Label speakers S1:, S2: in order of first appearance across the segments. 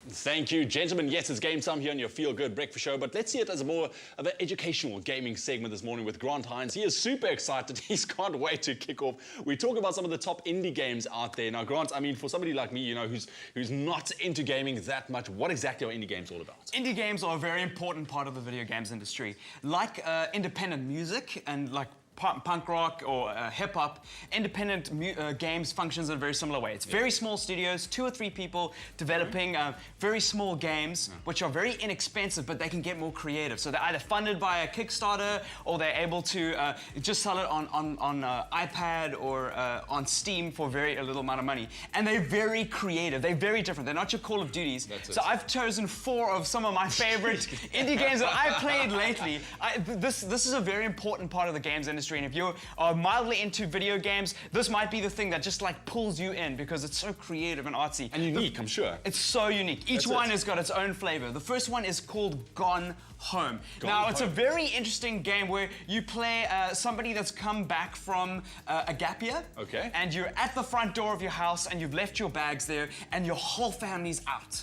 S1: Thank you, gentlemen. Yes, it's game time here on your Feel Good Breakfast Show, but let's see it as more of an educational gaming segment this morning with Grant Hinds. He is super excited. He can't wait to kick off. We talk about some of the top indie games out there. Now, Grant, I mean, for somebody like me, you know, who's not into gaming that much, what exactly are indie games all about?
S2: Indie games are a very important part of the video games industry. Like independent music and like punk rock or hip-hop, independent games functions in a very similar way. It's very small studios, 2 or 3 people developing very small games, which are very inexpensive, but they can get more creative. So they're either funded by a Kickstarter, or they're able to just sell it on iPad or on Steam for a little amount of money. And they're very creative. They're very different. They're not your Call of Duties. So I've chosen 4 of some of my favorite indie games that I've played lately. This is a very important part of the games industry. And if you are mildly into video games, this might be the thing that just like pulls you in because it's so creative and artsy.
S1: And unique, I'm sure.
S2: It's so unique. Each one has got its own flavor. The first one is called Gone Home. It's a very interesting game where you play somebody that's come back from a gap year.
S1: Okay.
S2: And you're at the front door of your house and you've left your bags there and your whole family's out.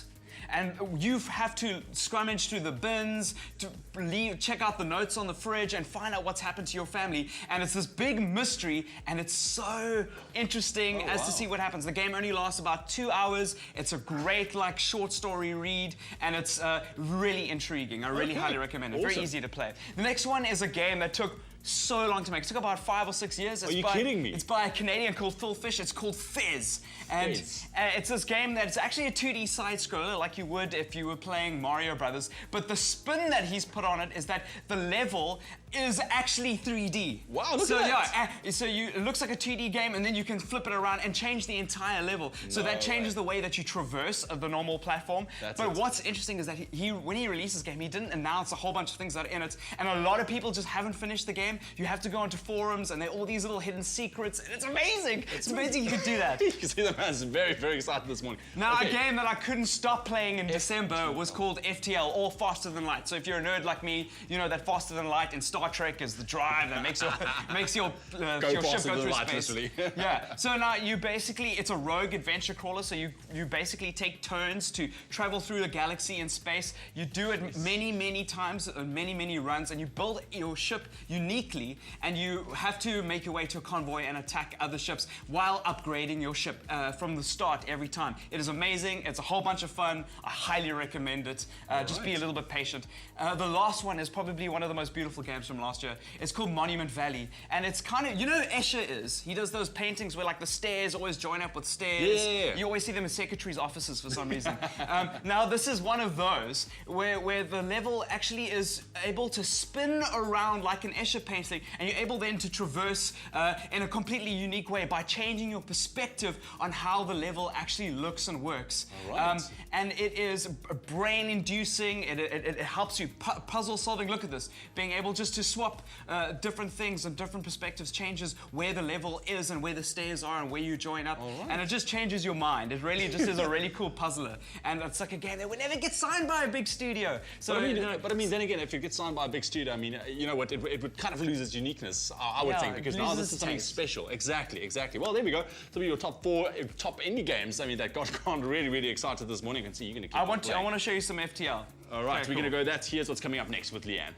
S2: And you have to scrummage through the bins, to check out the notes on the fridge and find out what's happened to your family. And it's this big mystery, and it's so interesting to see what happens. The game only lasts about 2 hours. It's a great like short story read, and it's really intriguing. I really highly recommend it. Very easy to play. The next one is a game that took so long to make. It took about 5 or 6 years.
S1: Are you kidding me?
S2: It's by a Canadian called Phil Fish. It's called Fizz. And it's this game that's actually a 2D side-scroller like you would if you were playing Mario Brothers. But the spin that he's put on it is that the level is actually 3D.
S1: Wow, look at that.
S2: Yeah, so it looks like a 2D game, and then you can flip it around and change the entire level. So that changes the way that you traverse the normal platform. But what's interesting is that when he released this game, he didn't announce a whole bunch of things that are in it, and a lot of people just haven't finished the game. You have to go onto forums, and there are all these little hidden secrets, and it's amazing. It's amazing you could do that.
S1: You can see the man's very, very excited this morning.
S2: Now, a game that I couldn't stop playing in December was called FTL, or Faster Than Light. So if you're a nerd like me, you know that Faster Than Light in Star Trek is the drive that makes your ship go through space. Yeah. So now it's a rogue adventure crawler. So you basically take turns to travel through the galaxy in space. You do it many times, many runs, and you build your ship uniquely, and you have to make your way to a convoy and attack other ships while upgrading your ship from the start every time. It is amazing. It's a whole bunch of fun. I highly recommend it. Just be a little bit patient. The last one is probably one of the most beautiful games from last year. It's called Monument Valley, and it's kind of, you know who Escher is? He does those paintings where like the stairs always join up with stairs.
S1: Yeah.
S2: You always see them in secretaries' offices for some reason. Now this is one of those where the level actually is able to spin around like an Escher painting, and you're able then to traverse in a completely unique way by changing your perspective on how the level actually looks and works. And it is brain-inducing. It helps you puzzle solving. Look at this. Being able just to swap different things and different perspectives changes where the level is and where the stairs are and where you join up. And it just changes your mind. It really just is a really cool puzzler. And it's like a game that would never get signed by a big studio. So,
S1: but I mean, then again, if you get signed by a big studio, I mean, you know what, it would kind of lose its uniqueness, I would think, because now this is something special. Exactly. Well, there we go. So your top 4 top indie games. I mean, that got really excited this morning. I can see you're going to keep
S2: I want to show you some FTL.
S1: All right, we're going to go. Here's what's coming up next with Leigh-Anne.